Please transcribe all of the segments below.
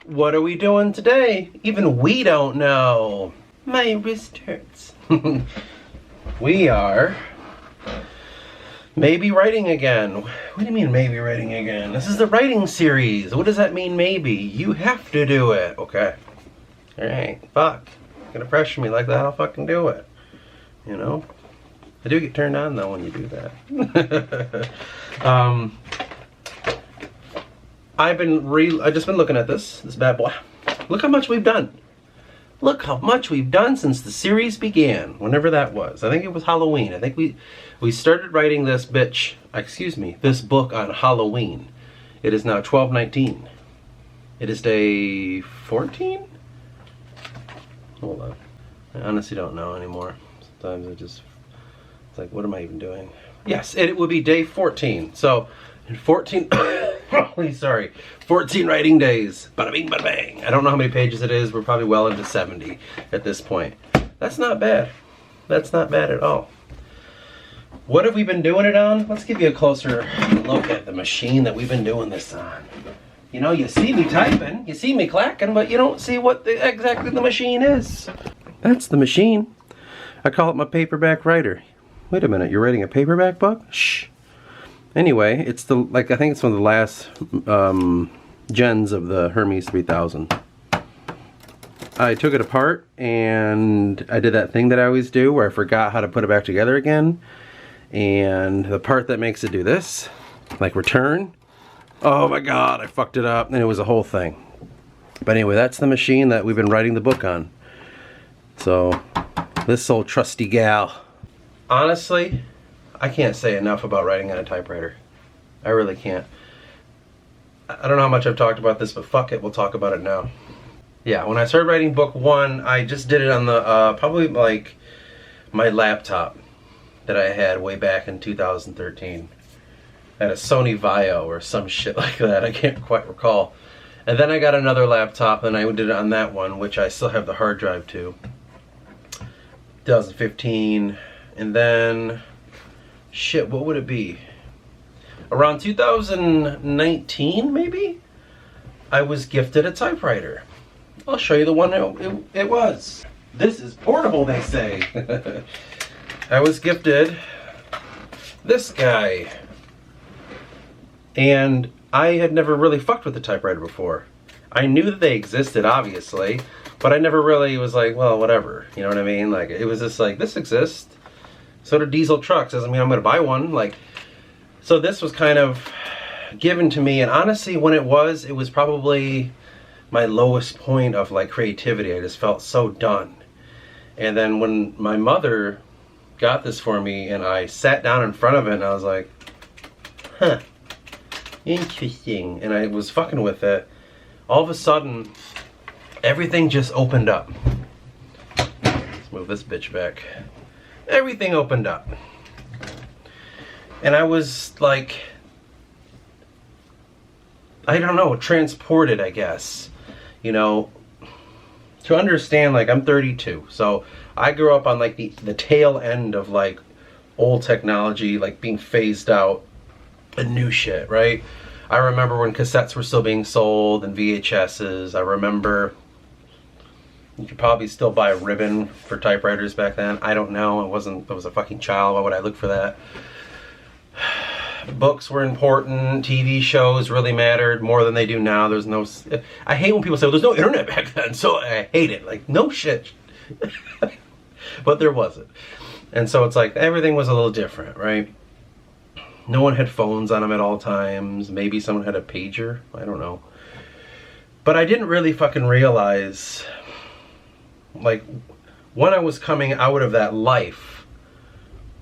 What are we doing today? Even we don't know. My wrist hurts. We are maybe writing again. What do you mean maybe writing again? This is the writing series. What does that mean maybe? You have to do it. Okay. Alright. Fuck. You're gonna pressure me like that, I'll fucking do it. You know? I do get turned on though when you do that. I've just been looking at this bad boy. Look how much we've done. Look how much we've done since the series began, whenever that was. I think it was Halloween. I think we started writing this this book on Halloween. It is now 12/19. It is day 14? Hold on. I honestly don't know anymore. Sometimes it's like, what am I even doing? Yes, it would be day 14. So, 14, sorry, 14 writing days. Bada bing, bada bang. I don't know how many pages it is. We're probably well into 70 at this point. That's not bad. That's not bad at all. What have we been doing it on? Let's give you a closer look at the machine that we've been doing this on. You know, you see me typing, you see me clacking, but you don't see what exactly the machine is. That's the machine. I call it my paperback writer. Wait a minute, you're writing a paperback book? Shh. Anyway, it's I think it's one of the last gens of the Hermes 3000. I took it apart and I did that thing that I always do where I forgot how to put it back together again. And the part that makes it do this, like return, oh my god, I fucked it up, and it was a whole thing. But anyway, that's the machine that we've been writing the book on. So, this old trusty gal. Honestly, I can't say enough about writing on a typewriter. I really can't. I don't know how much I've talked about this, but fuck it, we'll talk about it now. Yeah, when I started writing book one, I just did it on the, probably like my laptop that I had way back in 2013. I had a Sony Vaio or some shit like that, I can't quite recall. And then I got another laptop and I did it on that one, which I still have the hard drive to. 2015, and then, shit, what would it be? Around 2019, maybe? I was gifted a typewriter. I'll show you the one it was. This is portable, they say. I was gifted this guy. And I had never really fucked with the typewriter before. I knew that they existed, obviously, but I never really was like, well, whatever. You know what I mean? Like, it was just like, this exists. So do diesel trucks. Doesn't mean I'm going to buy one. Like, so this was kind of given to me. And honestly, when it was probably my lowest point of like creativity. I just felt so done. And then when my mother got this for me and I sat down in front of it and I was like, huh. Interesting. And I was fucking with it. All of a sudden, everything just opened up. Let's move this bitch back. Everything opened up. And I was like, I don't know, transported, I guess. You know, to understand, like, I'm 32. So I grew up on like the tail end of like old technology, like being phased out. And new shit, right? I remember when cassettes were still being sold and VHSs. I remember you could probably still buy a ribbon for typewriters back then. I don't know. I was a fucking child. Why would I look for that? Books were important. TV shows really mattered more than they do now. There's no... I hate when people say, well, there's no internet back then, so I hate it. Like, no shit. But there wasn't. And so it's like, everything was a little different, right? No one had phones on them at all times. Maybe someone had a pager. I don't know. But I didn't really fucking realize, like, when I was coming out of that life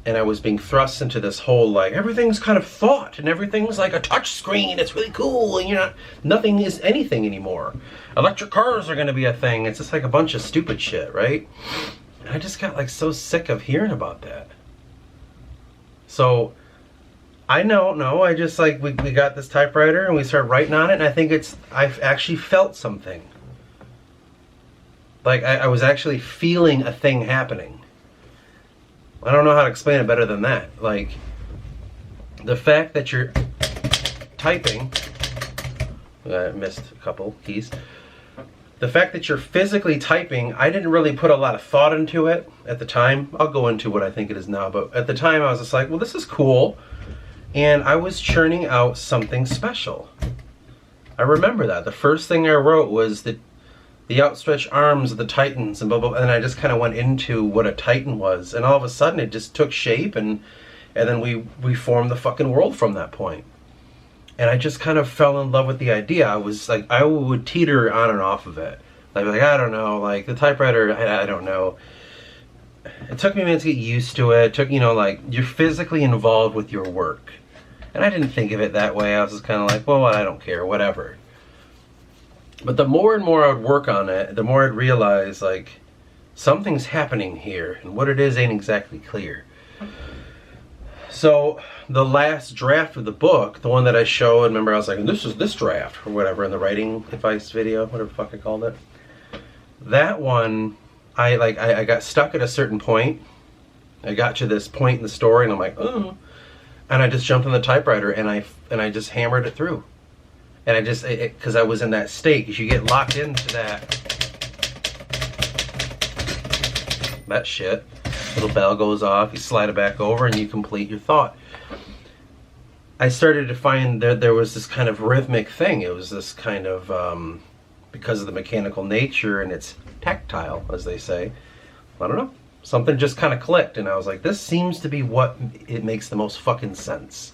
and I was being thrust into this whole, like, everything's kind of thought and everything's like a touch screen. It's really cool and nothing is anything anymore. Electric cars are going to be a thing. It's just like a bunch of stupid shit, right? And I just got like so sick of hearing about that. So... I don't know, I just like, we got this typewriter and we started writing on it and I think I've actually felt something. Like, I was actually feeling a thing happening. I don't know how to explain it better than that. Like, the fact that you're typing, I missed a couple keys. the fact that you're physically typing, I didn't really put a lot of thought into it at the time. I'll go into what I think it is now, but at the time I was just like, well, this is cool. And I was churning out something special. I remember that. The first thing I wrote was the outstretched arms of the Titans and blah, blah, blah. And I just kind of went into what a Titan was. And all of a sudden it just took shape, and then we formed the fucking world from that point. And I just kind of fell in love with the idea. I was like, I would teeter on and off of it. Like I don't know, like the typewriter, I don't know. It took me a minute to get used to it. It took, you know, like, you're physically involved with your work. And I didn't think of it that way. I was just kind of like, well, I don't care, whatever. But the more and more I would work on it, the more I'd realize, like, something's happening here, and what it is ain't exactly clear. So the last draft of the book, the one that I showed, remember I was like, this is this draft, or whatever, in the writing advice video, whatever the fuck I called it. That one, I got stuck at a certain point. I got to this point in the story, and I'm like, oh. And I just jumped on the typewriter, and I just hammered it through. And I just, because I was in that state, because you get locked into that shit. Little bell goes off, you slide it back over, and you complete your thought. I started to find that there was this kind of rhythmic thing. It was this kind of, because of the mechanical nature, and it's tactile, as they say. I don't know. Something just kind of clicked, and I was like, this seems to be what it makes the most fucking sense.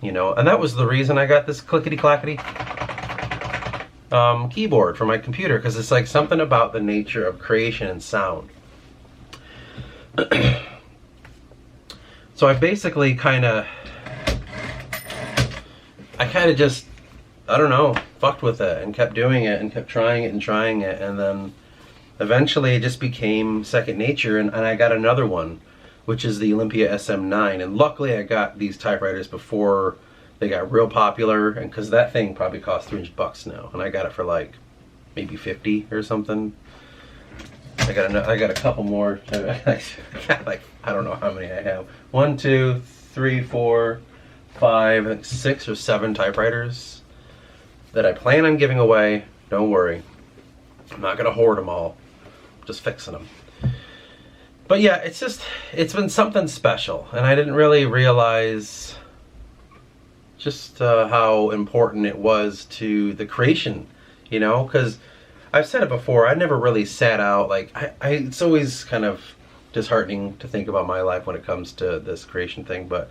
You know, and that was the reason I got this clickety-clackety keyboard for my computer, because it's like something about the nature of creation and sound. So I basically kind of just, I don't know, fucked with it and kept doing it and kept trying it and trying it, and then eventually it just became second nature, and I got another one, which is the Olympia SM9. And luckily I got these typewriters before they got real popular, and because that thing probably costs $300 now, and I got it for like maybe 50 or something. I got a couple more. I got like, I don't know how many I have. 1, 2, 3, 4, 5, 6 or 7 typewriters that I plan on giving away. Don't worry. I'm not gonna hoard them all. Just fixing them. But yeah, it's been something special, and I didn't really realize just how important it was to the creation, you know, because I've said it before, I never really sat out, like, it's always kind of disheartening to think about my life when it comes to this creation thing, but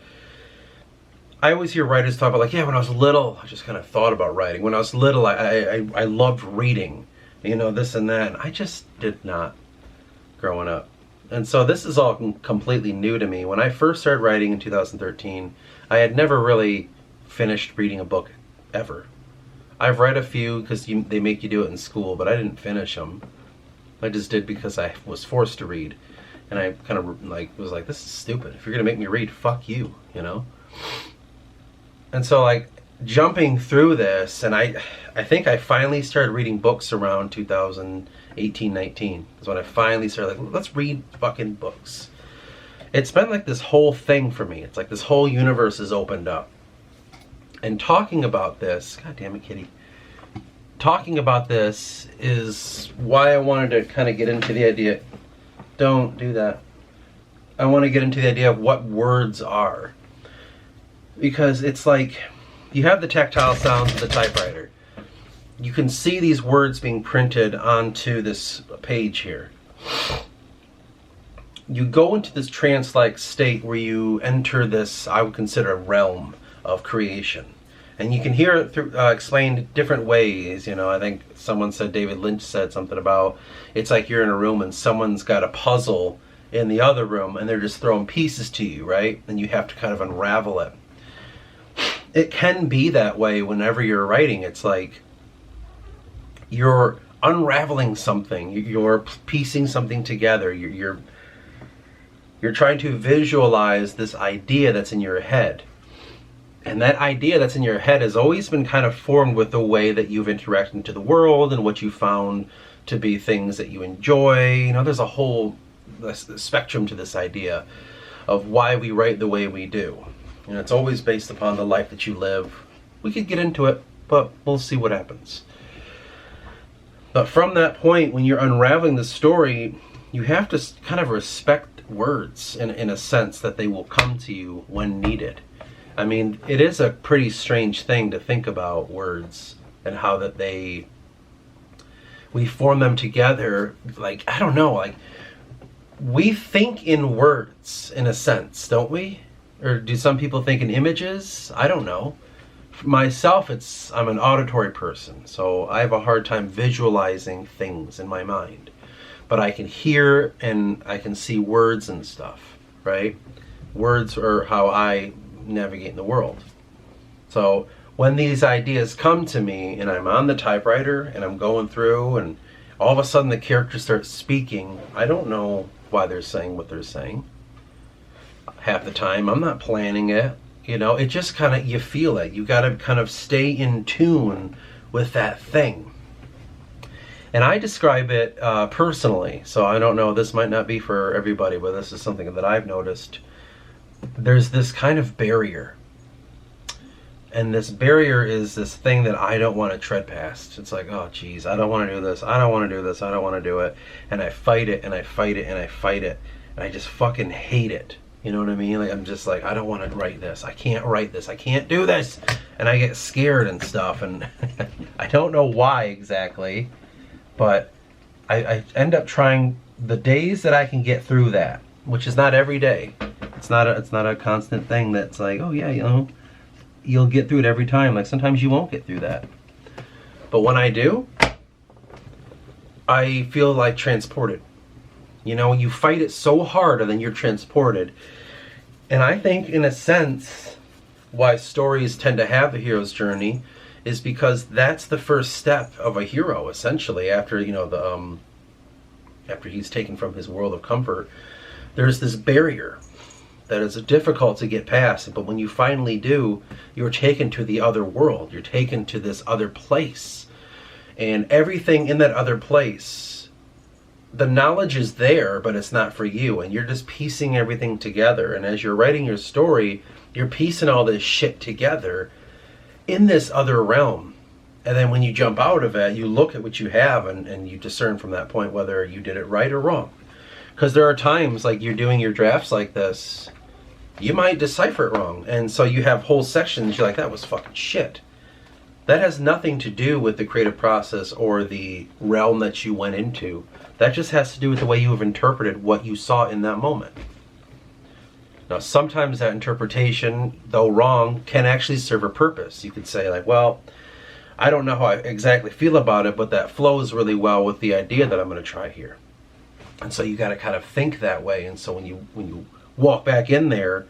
I always hear writers talk about, like, yeah, when I was little, I just kind of thought about writing. When I was little, I loved reading, you know, this and that, and I just did not growing up. And so this is all completely new to me. When I first started writing in 2013, I had never really finished reading a book ever. I've read a few because they make you do it in school, but I didn't finish them. I just did because I was forced to read. And I kind of was like, this is stupid. If you're going to make me read, fuck you, you know? And so like jumping through this, and I think I finally started reading books around 2018, 19. That's when I finally started like, let's read fucking books. It's been like this whole thing for me. It's like this whole universe has opened up. And talking about this, god damn it, kitty. Talking about this is why I wanted to kind of get into the idea. Don't do that. I want to get into the idea of what words are. Because it's like, you have the tactile sounds of the typewriter. You can see these words being printed onto this page here. You go into this trance-like state where you enter this, I would consider, a realm of creation. And you can hear it through, explained different ways. You know, I think someone said, David Lynch said something about, it's like you're in a room and someone's got a puzzle in the other room and they're just throwing pieces to you, right? And you have to kind of unravel it. It can be that way whenever you're writing. It's like you're unraveling something, you're piecing something together, you're trying to visualize this idea that's in your head. And that idea that's in your head has always been kind of formed with the way that you've interacted into the world and what you found to be things that you enjoy. You know, there's a whole spectrum to this idea of why we write the way we do. And it's always based upon the life that you live. We could get into it, but we'll see what happens. But from that point, when you're unraveling the story, you have to kind of respect words in a sense that they will come to you when needed. I mean, it is a pretty strange thing to think about words and how that we form them together. Like, I don't know, like, we think in words in a sense, don't we? Or do some people think in images? I don't know. For myself, I'm an auditory person, so I have a hard time visualizing things in my mind. But I can hear and I can see words and stuff, right? Words are how I navigate in the world. So when these ideas come to me and I'm on the typewriter and I'm going through and all of a sudden the character starts speaking, I don't know why they're saying what they're saying. Half the time I'm not planning it. You know, it just kind of, you feel it. You got to kind of stay in tune with that thing. And I describe it personally, so I don't know, this might not be for everybody, but this is something that I've noticed. There's this kind of barrier. And this barrier is this thing that I don't want to tread past. It's like, oh geez, I don't want to do this, I don't want to do this, I don't want to do it. And I fight it, and I fight it, and I fight it. And I just fucking hate it. You know what I mean? Like, I'm just like, I don't want to write this. I can't write this. I can't do this. And I get scared and stuff. And I don't know why exactly. But I end up trying the days that I can get through that, which is not every day. It's not a constant thing that's like, oh yeah, you know, you'll get through it every time. Like, sometimes you won't get through that. But when I do, I feel like transported. You know, you fight it so hard and then you're transported. And I think, in a sense, why stories tend to have the hero's journey is because that's the first step of a hero, essentially, after, you know, after he's taken from his world of comfort. There's this barrier that is difficult to get past, but when you finally do, you're taken to the other world. You're taken to this other place. And everything in that other place, the knowledge is there, but it's not for you, and you're just piecing everything together. And as you're writing your story, you're piecing all this shit together in this other realm. And then when you jump out of it, you look at what you have, and you discern from that point whether you did it right or wrong. Because there are times, like, you're doing your drafts like this, you might decipher it wrong, and so you have whole sections you're like, that was fucking shit. That has nothing to do with the creative process or the realm that you went into. That just has to do with the way you have interpreted what you saw in that moment. Now, sometimes that interpretation, though wrong, can actually serve a purpose. You could say, like, well, I don't know how I exactly feel about it, but that flows really well with the idea that I'm going to try here. And so you got to kind of think that way. And so when you walk back in there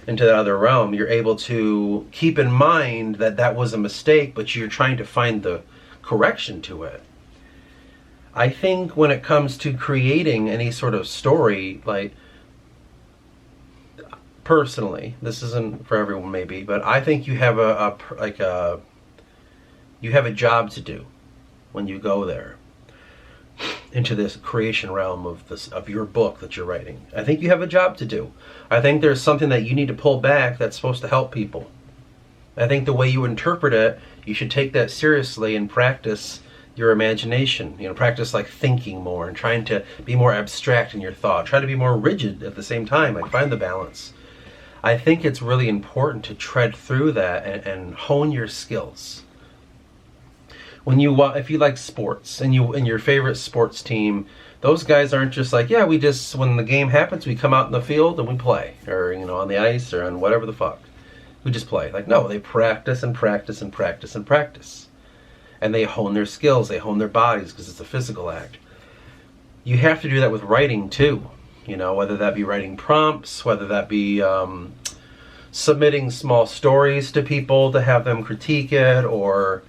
into that other realm, you're able to keep in mind that that was a mistake, but you're trying to find the correction to it. I think when it comes to creating any sort of story, like, personally, this isn't for everyone maybe, but I think you have you have a job to do when you go there into this creation realm of your book that you're writing. I think you have a job to do. I think there's something that you need to pull back that's supposed to help people. I think the way you interpret it, you should take that seriously and practice your imagination. You know, practice like thinking more and trying to be more abstract in your thought. Try to be more rigid at the same time. Like, find the balance. I think it's really important to tread through that and hone your skills. When you, if you like sports and your favorite sports team, those guys aren't just like, yeah, we just, when the game happens, we come out in the field and we play, or, you know, on the ice or on whatever the fuck. We just play. Like, no, they practice and practice and practice and practice. And they hone their skills, they hone their bodies, because it's a physical act. You have to do that with writing too. You know, whether that be writing prompts, whether that be submitting small stories to people to have them critique it, or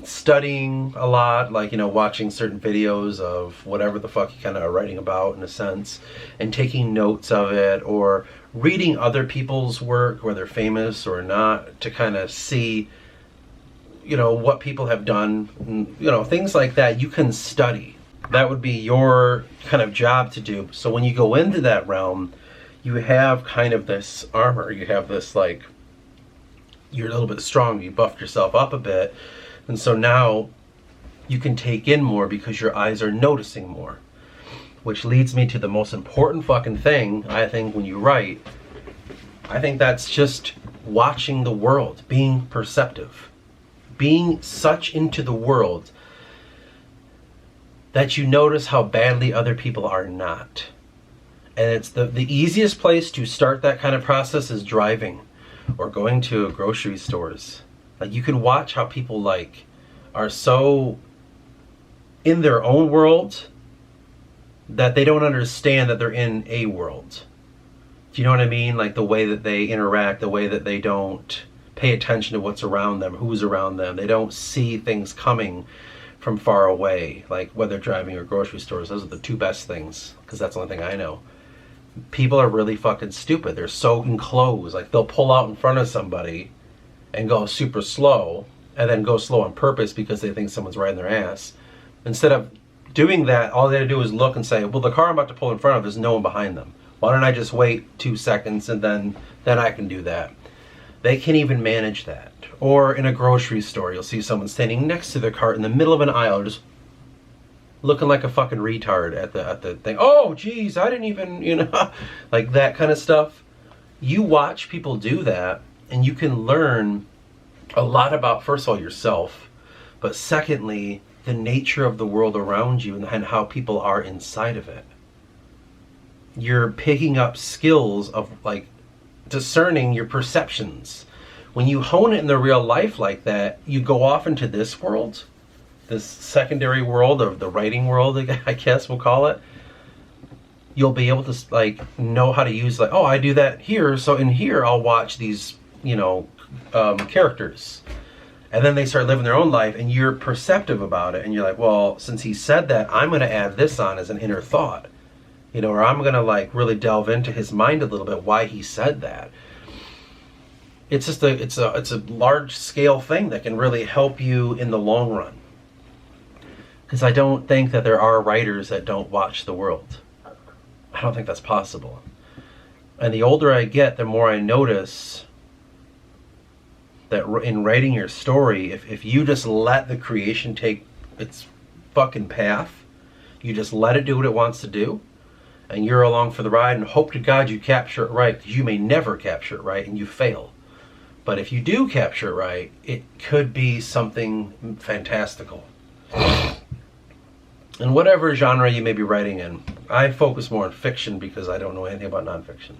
studying a lot, like, you know, watching certain videos of whatever the fuck you kind of are writing about, in a sense, and taking notes of it, or reading other people's work, whether famous or not, to kind of see, you know, what people have done, you know, things like that. You can study. That would be your kind of job to do. So when you go into that realm, you have kind of this armor. You have this, like, you're a little bit strong. You buffed yourself up a bit. And so now you can take in more because your eyes are noticing more. Which leads me to the most important fucking thing, I think, when you write. I think that's just watching the world, being perceptive. Being such into the world that you notice how badly other people are not. And it's the easiest place to start that kind of process is driving or going to grocery stores. Like, you can watch how people like are so in their own world that they don't understand that they're in a world. Do you know what I mean? Like the way that they interact, the way that they don't pay attention to what's around them, who's around them. They don't see things coming from far away, like whether driving or grocery stores. Those are the two best things, because that's the only thing I know. People are really fucking stupid. They're so enclosed. Like, they'll pull out in front of somebody and go super slow, and then go slow on purpose because they think someone's riding their ass. Instead of doing that, all they have to do is look and say, well, the car I'm about to pull in front of, there's no one behind them. Why don't I just wait 2 seconds and then I can do that? They can't even manage that. Or in a grocery store, you'll see someone standing next to their cart in the middle of an aisle, just looking like a fucking retard at the thing. Oh, geez, I didn't even, like that kind of stuff. You watch people do that, and you can learn a lot about, first of all, yourself, but secondly, the nature of the world around you and how people are inside of it. You're picking up skills of, like, discerning your perceptions. When you hone it in the real life like that, you go off into this world, this secondary world of the writing world, I guess we'll call it. You'll be able to, like, know how to use, like, oh, I do that here, so in here I'll watch these, characters. And then they start living their own life, and you're perceptive about it, and you're like, well, since he said that, I'm going to add this on as an inner thought. Or I'm going to, like, really delve into his mind a little bit, why he said that. It's just it's a large scale thing that can really help you in the long run. Because I don't think that there are writers that don't watch the world. I don't think that's possible. And the older I get, the more I notice that in writing your story, if you just let the creation take its fucking path, you just let it do what it wants to do, and you're along for the ride, and hope to God you capture it right, because you may never capture it right, and you fail. But if you do capture it right, it could be something fantastical. And whatever genre you may be writing in, I focus more on fiction because I don't know anything about nonfiction.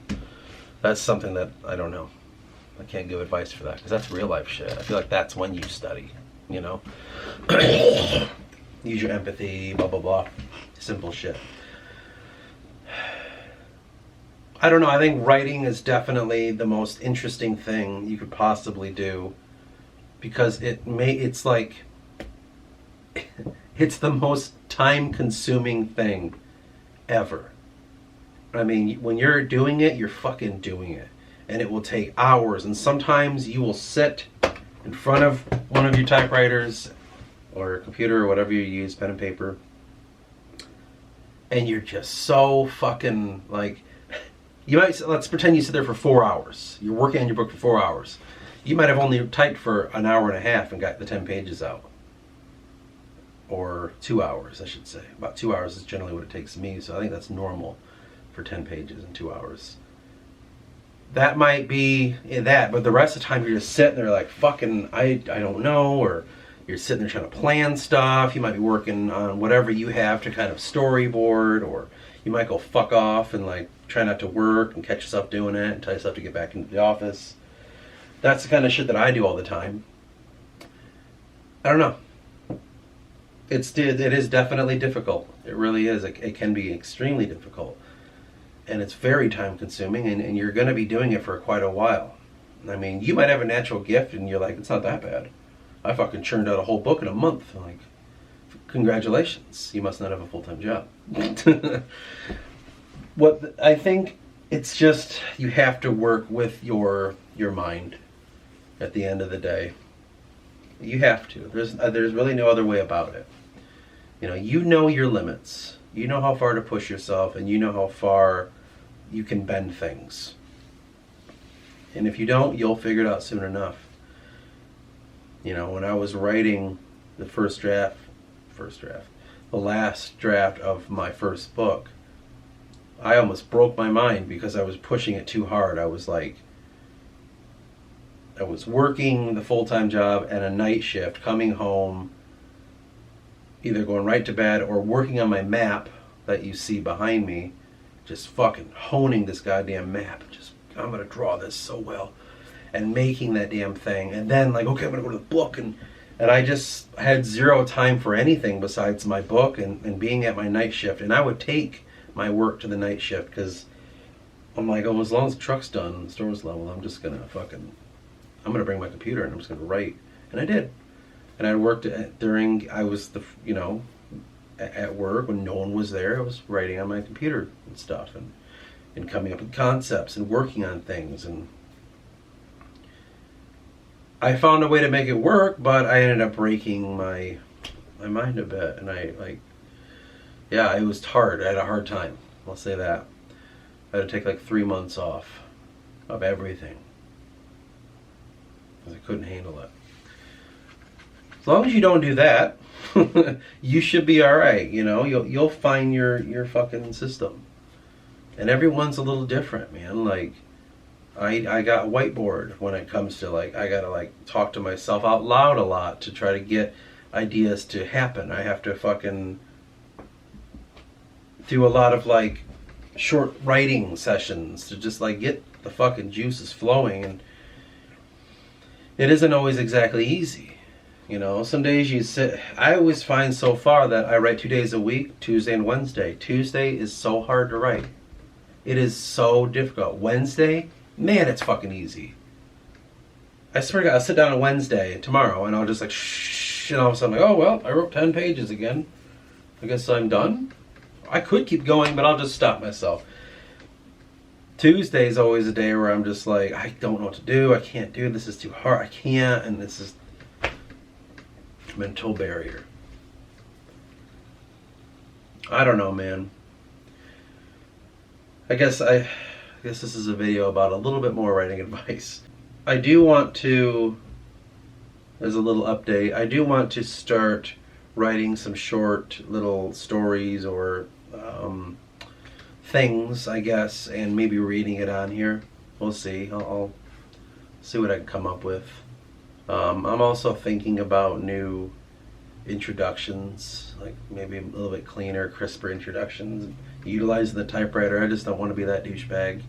That's something that I don't know. I can't give advice for that because that's real life shit. I feel like that's when you study, Use your empathy, blah, blah, blah. Simple shit. I don't know. I think writing is definitely the most interesting thing you could possibly do because it's like, it's the most time-consuming thing ever. I mean, when you're doing it, you're fucking doing it. And it will take hours. And sometimes you will sit in front of one of your typewriters or computer or whatever you use, pen and paper, and you're just so fucking, like, let's pretend you sit there for 4 hours. You're working on your book for 4 hours. You might have only typed for an hour and a half and got the 10 pages out. Or 2 hours, I should say. About 2 hours is generally what it takes me, so I think that's normal for 10 pages in 2 hours. That might be that, but the rest of the time you're just sitting there like, fucking, I don't know, or you're sitting there trying to plan stuff. You might be working on whatever you have to kind of storyboard, or you might go fuck off and, like, try not to work and catch yourself doing it and tell yourself to get back into the office. That's the kind of shit that I do all the time. I don't know. It is definitely difficult. It really is. It can be extremely difficult. And it's very time consuming, and you're going to be doing it for quite a while. I mean, you might have a natural gift and you're like, it's not that bad. I fucking churned out a whole book in a month. Like, congratulations. You must not have a full-time job. What I think, it's just, you have to work with your mind at the end of the day. You have to. There's really no other way about it. You know your limits. You know how far to push yourself, and you know how far you can bend things. And if you don't, you'll figure it out soon enough. When I was writing the first draft first draft, the last draft of my first book, I almost broke my mind because I was pushing it too hard. I was working the full-time job and a night shift, coming home, either going right to bed or working on my map that you see behind me, just fucking honing this goddamn map. Just, I'm gonna draw this so well, and making that damn thing. And then like, okay, I'm gonna go to the book, and I just had zero time for anything besides my book and being at my night shift. And I would take my work to the night shift because I'm like, oh, as long as the truck's done, the store's level, I'm gonna bring my computer and I'm just gonna write. And I did. And I worked at work when no one was there. I was writing on my computer and stuff, and coming up with concepts and working on things. And I found a way to make it work, but I ended up breaking my mind a bit. And it was hard. I had a hard time. I'll say that. I had to take like 3 months off of everything because I couldn't handle it. As long as you don't do that, you should be all right. You know, you'll find your fucking system. And everyone's a little different, man. Like, I got a whiteboard when it comes to like, I gotta like talk to myself out loud a lot to try to get ideas to happen. I have to fucking do a lot of like short writing sessions to just like get the fucking juices flowing. And it isn't always exactly easy. You know, some days you sit. I always find so far that I write 2 days a week, Tuesday and Wednesday. Tuesday is so hard to write. It is so difficult. Wednesday, man, it's fucking easy. I swear to God, I'll sit down on Wednesday, tomorrow, and I'll just like shh, and all of a sudden I'm like, oh well, I wrote 10 pages again. I guess I'm done. I could keep going, but I'll just stop myself. Tuesday is always a day where I'm just like, I don't know what to do. I can't do it. This is too hard. I can't, and this is mental barrier. I don't know, man. I guess this is a video about a little bit more writing advice. I do want to, as a little update, I do want to start writing some short little stories or things, I guess, and maybe reading it on here. We'll see. I'll see what I can come up with. I'm also thinking about new introductions, like maybe a little bit cleaner, crisper introductions, utilizing the typewriter. I just don't want to be that douchebag.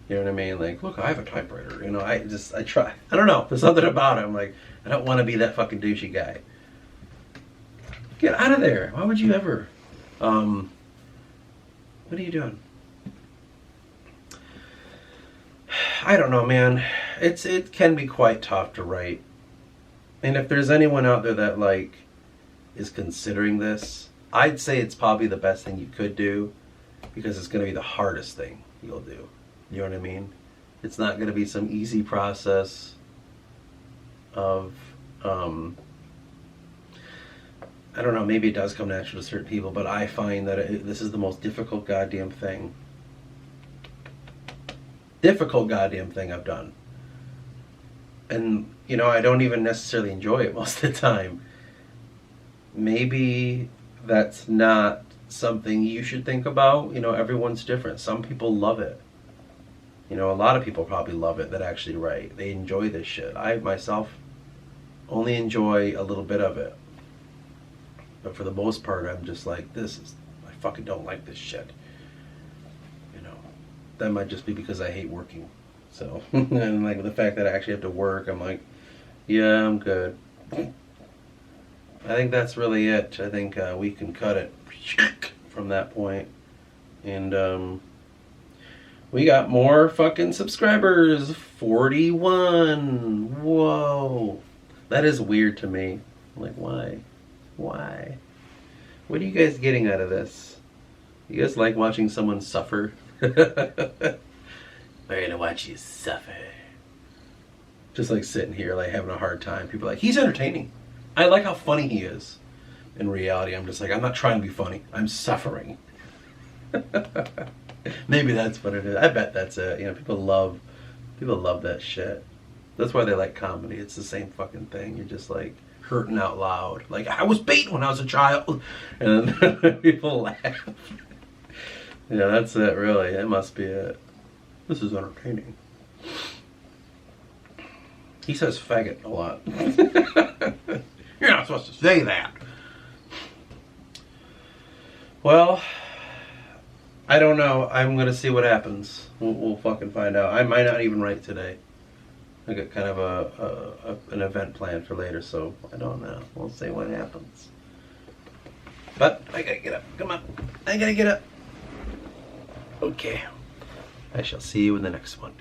You know what I mean? Like, look, I have a typewriter. You know, I try. I don't know. There's something about it. I'm like, I don't want to be that fucking douchey guy. Get out of there. Why would you ever? What are you doing? I don't know, man. It can be quite tough to write. And if there's anyone out there that like is considering this, I'd say it's probably the best thing you could do, because it's going to be the hardest thing you'll do. You know what I mean? It's not going to be some easy process of I don't know, maybe it does come natural to certain people, but I find that this is the most difficult goddamn thing I've done. And, you know, I don't even necessarily enjoy it most of the time. Maybe that's not something you should think about. You know, everyone's different. Some people love it. You know, a lot of people probably love it that actually write. They enjoy this shit. I, myself, only enjoy a little bit of it. But for the most part, I'm just like, I fucking don't like this shit. You know, that might just be because I hate working. So, and like the fact that I actually have to work, I'm like, yeah, I'm good. I think that's really it. I think we can cut it from that point. And we got more fucking subscribers. 41. Whoa. That is weird to me. I'm like, why? Why? What are you guys getting out of this? You guys like watching someone suffer? We're gonna watch you suffer. Just like sitting here, like having a hard time. People are like, he's entertaining. I like how funny he is. In reality, I'm just like, I'm not trying to be funny. I'm suffering. Maybe that's what it is. I bet that's it. You know, people love that shit. That's why they like comedy. It's the same fucking thing. You're just like, hurting out loud. Like, I was beaten when I was a child. And then people laugh. Yeah, that's it, really. That must be it. This is entertaining. He says faggot a lot. You're not supposed to say that. Well, I don't know. I'm going to see what happens. We'll fucking find out. I might not even write today. I got kind of an event planned for later, so I don't know. We'll see what happens. But I gotta get up. Come on. I gotta get up. Okay. I shall see you in the next one.